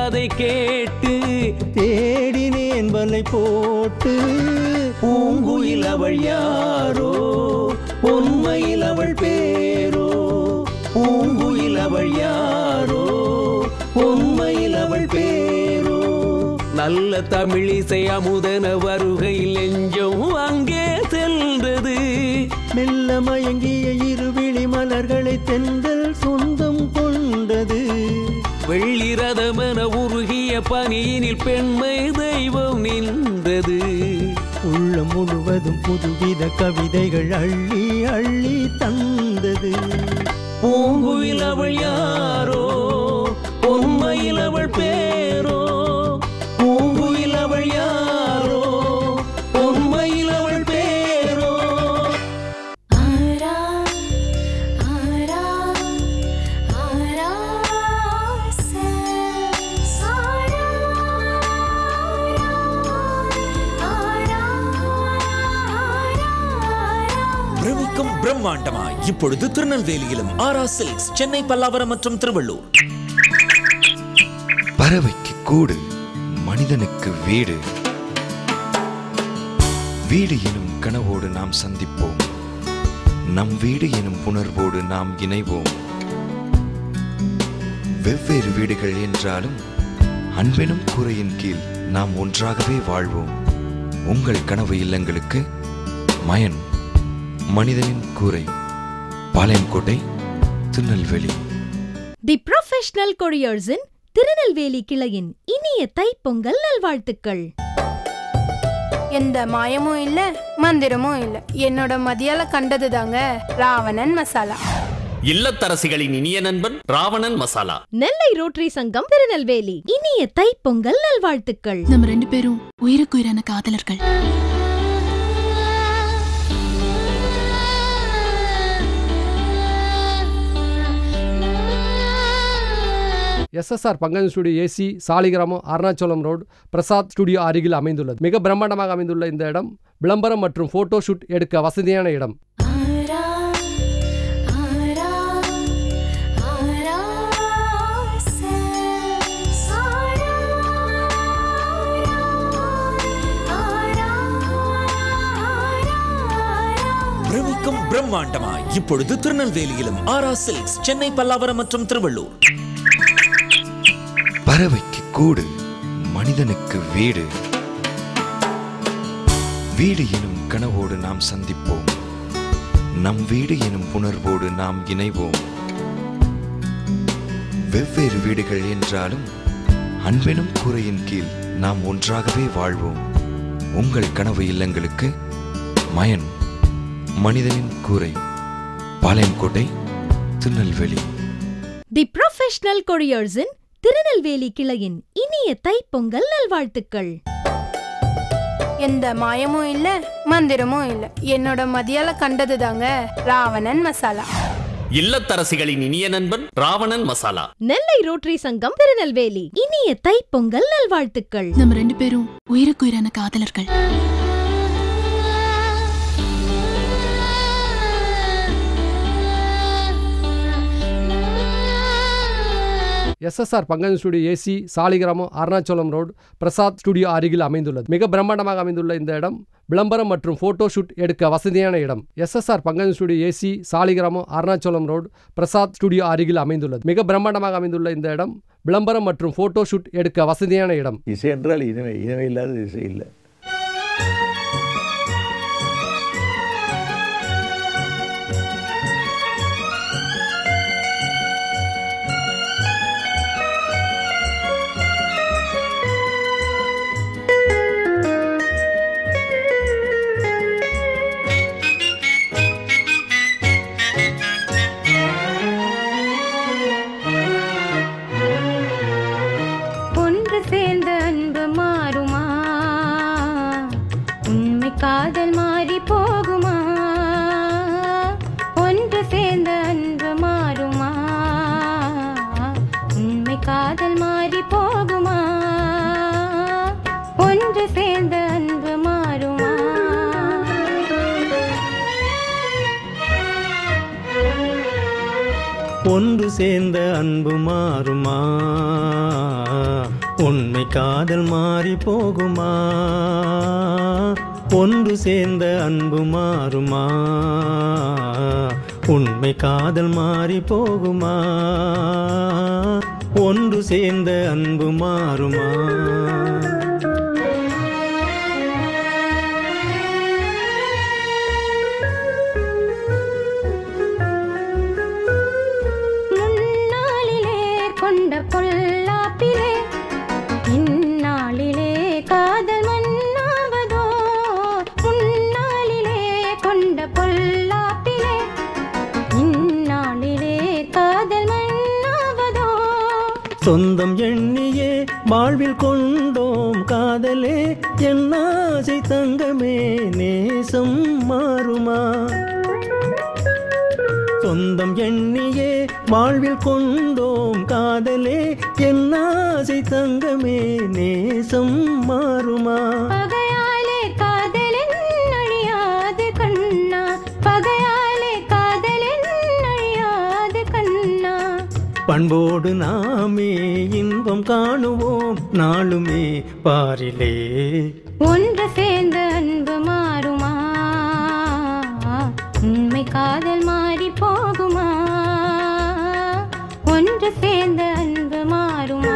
அதை கேட்டு தேடினேன் வலை போட்டு. பூங்குயில் அவள் யாரோ, பொன்மையில் அவள் பேரோ. பூங்குயில் அவள் யாரோ, பொன்மையில் அவள் பேரோ. நல்ல தமிழிசை அமுதன வருகையில் நெஞ்சம் அங்கே சென்றது. மெல்ல மயங்கிய இருவிழி மலர்களை தென்றல் சொந்தம் கொண்டது. வெள்ளிரதமென உருகிய பனியினில் பெண்மை தெய்வம் நின்றது. உள்ளம் முழுவதும் புதுவித கவிதைகள் அள்ளி அள்ளி தந்தது. பூங்குயில் அவள் யாரோ, பொன்மையில் அவள் பேரோ. பூங்குயில் அவள் யாரோ, பொன்மையில் அவள் பேரோ. பிரமிக்கும் பிரம்மாண்டமாய் இப்பொழுது திருநெல்வேலியிலும் ஆரா சில்க்ஸ், சென்னை, பல்லாவரம் மற்றும் திருவள்ளூர். பறவைக்கு கூடு, மனிதனுக்கு வீடு. வீடு எனும் கனவோடு நாம் சந்திப்போம். நம் வீடு எனும் உணர்வோடு நாம் இணைவோம். வெவ்வேறு வீடுகள் என்றாலும் அன்பெனும் கூரையின் கீழ் நாம் ஒன்றாகவே வாழ்வோம். உங்கள் கனவு இல்லங்களுக்கு மயன் மனிதனின் கூரை, பாளையங்கோட்டை, திருநெல்வேலி. தி ப்ரொஃபஷனல் கொரியர்ஸின் திருநெல்வேலி கிளையின் இனிய தைப்பொங்கல் நல்வாழ்த்துக்கள். எந்த மாயமும் இல்ல, மந்திரமும் இல்ல. என்னோட மதியால கண்டது தாங்க ராவணன் மசாலா. இல்லத்தரசிகளின் இனிய நண்பன் ராவணன் மசாலா. நெல்லை ரோட்டரி சங்கம் திருநெல்வேலி இனிய தைப்பொங்கல் நல்வாழ்த்துக்கள். நம்ம 2 பேரும் உயிருக்குயிரான காதலர்கள். SSR Pankaj studio AC, Saligramam, Arunachalam road, Prasad studio அருகில் அமைந்துள்ளது. மிக பிரம்மாண்டமாக அமைந்துள்ள இந்த இடம் விளம்பரம் மற்றும் போட்டோ ஷூட் எடுக்க வசதியான இடம். பிரமிக்கும் பிரம்மாண்டமாய் இப்பொழுது திருநெல்வேலியிலும் ஆரா சில்க்ஸ், சென்னை, பல்லாவரம் மற்றும் திருவள்ளூர். பறவைக்கு கூடு, மனிதனுக்கு வீடு. வீடு எனும் கனவோடு நாம் சந்திப்போம். நம் வீடு எனும் உணர்வோடு நாம் இணைவோம். வெவ்வேறு வீடுகள் என்றாலும் அன்பெனும் கூரையின் கீழ் நாம் ஒன்றாகவே வாழ்வோம். உங்கள் கனவு இல்லங்களுக்கு மயன் மனிதனின் கூரை, பாளையங்கோட்டை, திருநெல்வேலி. தி ப்ரொஃபஷனல் கொரியர்ஸின் திருநெல்வேலி கிளையின் இனிய தைப்பொங்கல் நல்வாழ்த்துக்கள். எந்த மாயமும் இல்ல, மந்திரமும் இல்ல. என்னோட மதியால கண்டது தாங்க ராவணன் மசாலா. இல்லத்தரசிகளின் இனிய நண்பன் ராவணன் மசாலா. நெல்லை ரோட்டரி சங்கம் திருநெல்வேலி இனிய தைப்பொங்கல் நல்வாழ்த்துக்கள். நம்ம 2 பேரும் உயிருக்குயிரான காதலர்கள். SSR Pankaj studio AC, Saligramam, Arunachalam road, Prasad studio அருகில் அமைந்துள்ளது. மிக பிரம்மாண்டமாக அமைந்துள்ள இந்த இடம் விளம்பரம் மற்றும் போட்டோ ஷூட் எடுக்க வசதியான இடம். SSR Pankaj studio AC, Saligramam, Arunachalam road, Prasad studio அருகில் அமைந்துள்ளது. மிக பிரம்மாண்டமாக அமைந்துள்ள இந்த இடம் விளம்பரம் மற்றும் போட்டோ ஷூட் எடுக்க வசதியான இடம். இசை என்றால் இனிமை, இனிமை இல்லாத இசை இல்லை. காதல் மாறி போகுமா? ஒன்று சேர்ந்த அன்பு மாறுமா? உண்மை காதல் மாறி போகுமா? ஒன்று சேர்ந்த அன்பு மாறுமா? ஒன்று சேர்ந்த அன்பு மாறுமா? உண்மை காதல் மாறி போகுமா? ஒன்று சேர்ந்த அன்பு மாறுமா? உண்மை காதல் மாறி போகுமா? ஒன்று சேர்ந்த அன்பு மாறுமா? முன்னாளிலே கொண்ட பொல்லாப்பிலே இந்நாளிலே காதல் மன்னாவதோ? முன்னாளிலே கொண்ட பொல்லாப்பிலே இந்நாளிலே காதல் மன்னாவதோ? சொந்தம் எண்ணியே வாழ்வில் கொண்டோம் காதலே, என் ஆசை தங்கமே நேசம் மாறுமா? சொந்தம் எண்ணியே வாழ்வில் கொண்டோம் காதலே, என் ஆசை தங்கமே நேசம் மாறுமா? பகையாலே காதலின் அழியாது கண்ணா, பகையாலே காதலின் அழியாது கண்ணா. பண்போடு நாமே இன்பம் காணுவோம் நாளுமே பாரிலே. ஒன்று சேர்ந்த அன்பு மாறுமா? உண்மை காதல் மாறி போகுமா? ஒன்று சேர்ந்த அன்பு மாறுமா?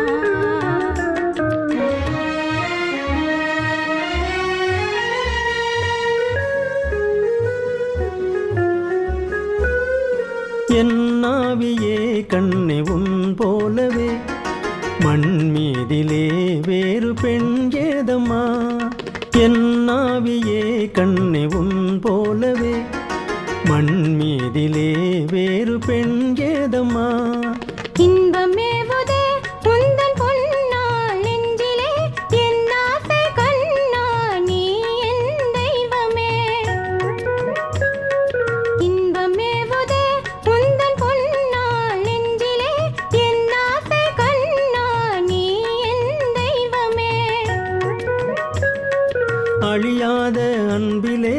என் ஆவியே கண்ணே உன் போலவே மண் மீதிலே வேறு பெண் ஏதம்மா? என் ஆவியே கண்ணே உன் போலவே மண் மீதிலே வேறு பெண் ஏதம்மா? இன்பமேவுதே உந்தன் பொன்னால் நெஞ்சிலே, என் ஆசை கண்ணா நீ என் தெய்வமே. இன்பமேவுதே உந்தன் பொன்னால் நெஞ்சிலே, என் ஆசை கண்ணா நீ என் தெய்வமே. அழியாத அன்பிலே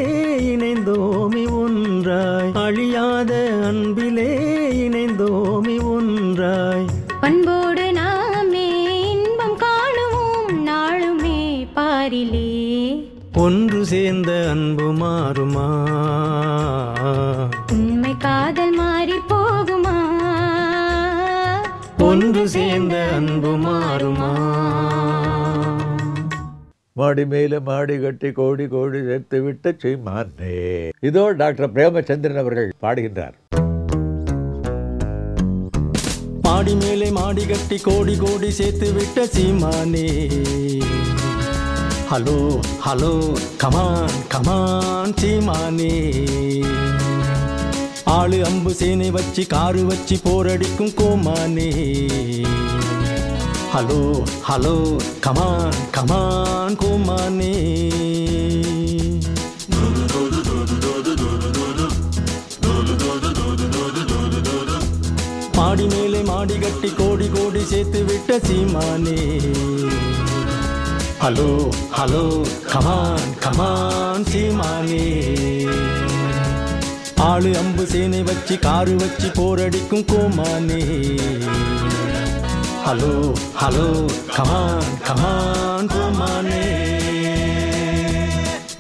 இணைந்தோமி ஒன்றாய், அழியாத அன்பிலே இணைந்தோமி ஒன்றாய். பண்போடு நாமே இன்பம் காணுவோம் நாளுமே பாரிலே. ஒன்று சேர்ந்த அன்பு மாறுமா? உண்மை காதல் மாறி போகுமா? ஒன்று சேர்ந்த அன்பு மாறுமா? மாடி மேல மாடி கட்டி கோடி கோடி சேர்த்து விட்ட செய்மானே. இதோ டாக்டர் பிரேமச்சந்திரன் அவர்கள் பாடுகின்றார். மாடி மேலே மாடி கட்டி கோடி கோடி சேர்த்து விட்ட சீமானே. ஹலோ ஹலோ கமான் கமான் சீமானே. ஆளு அம்பு சேனை வச்சு காரு வச்சு போரடிக்கும் கோமானே. ஹலோ ஹலோ கமான் கமான் கோமானே. மாடி மேலே மாடி கட்டி கோடி கோடி சேர்த்து விட்ட சீமானே. ஹலோ ஹலோ கமான் கமான் சீமானே. ஆளு அம்பு சேனை வச்சு காரு வச்சு போரடிக்கும் கோமானே. ஹலோ ஹலோ கமான் கமான் கோமானே.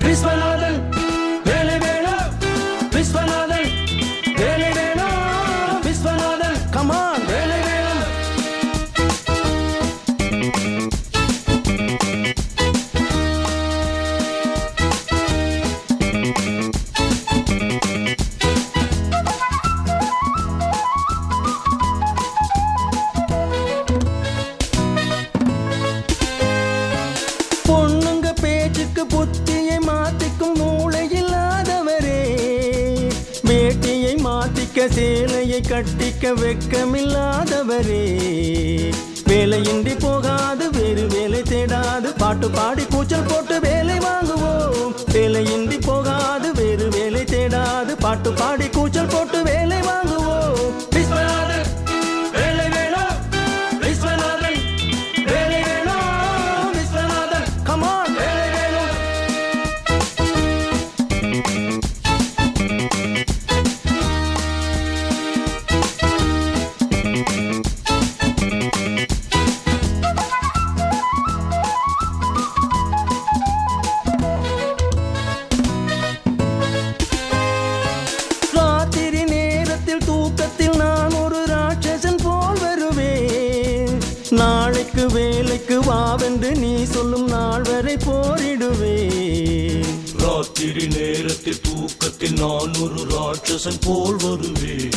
விஸ்வநாதன் வேலை வேணும், விஸ்வநாதன் வேலை வேணும், விஸ்வநாதன் கமான் வேலை வேணும். பொண்ணுங்க பேச்சுக்கு புத்தியை மாத்திக்கும் மூளை இல்லாதவரே. வேட்டியை மாத்திக்க சேலையை கட்டிக்க வெக்கமில்லாதவரே. வேலையின்றி போகாது வேறு வேலை தேடாது பாட்டு பாடி கூச்சல் போட்டு வேலை வாங்குவோம். வேலையின்றி போகாது வேறு வேலை தேடாது பாட்டு பாடி கூச்சல் போட்டு வேலை வாங்குவோம். விஸ்வநாதன் வேலை வேணும், விஸ்வநாதன் வேலை வேணும், விஸ்வநாதன் கமான் வேலை வேணும். நாளைக்கு வேலைக்கு வாவென்று நீ சொல்லும் நாள் வரை போரிடுவேன். ராத்திரி நேரத்தில் தூக்கத்தில் நான் ஒரு ராட்சசன் போல் வருவேன்.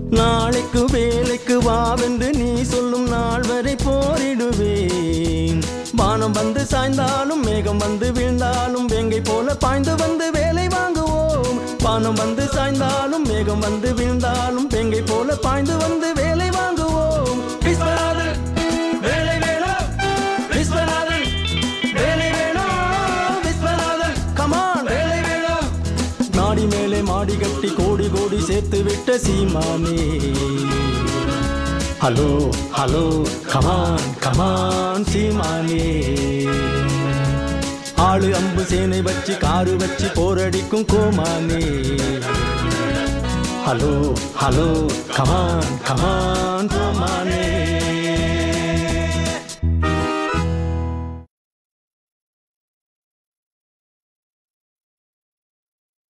நாளைக்கு வேலைக்கு வாவென்று நீ சொல்லும் நாள் வரை போரிடுவேன். வானம் வந்து சாய்ந்தாலும் மேகம் வந்து வீழ்ந்தாலும் வேங்கை போல பாய்ந்து வந்து வேலை வாங்குவோம். வானம் வந்து சாய்ந்தாலும் மேகம் வந்து வீழ்ந்தாலும் வேங்கை போல பாய்ந்து வந்து வேலை வாங்குவோம். விஸ்வநாதன் வேலை வேணும், விஸ்வநாதன் வேலை வேணும், விஸ்வநாதன் கமான் வேலை வேணும். நாடி மேலே மாடி கட்டி கோடி கோடி சேர்த்து விட்ட சீமானே. ஹலோ ஹலோ கமான் கமான் சீமானே. ஆளு அம்பு சேனை வச்சு காரு வச்சு போரடிக்கும் கோமானே. Hello hello come on come on கோமானே.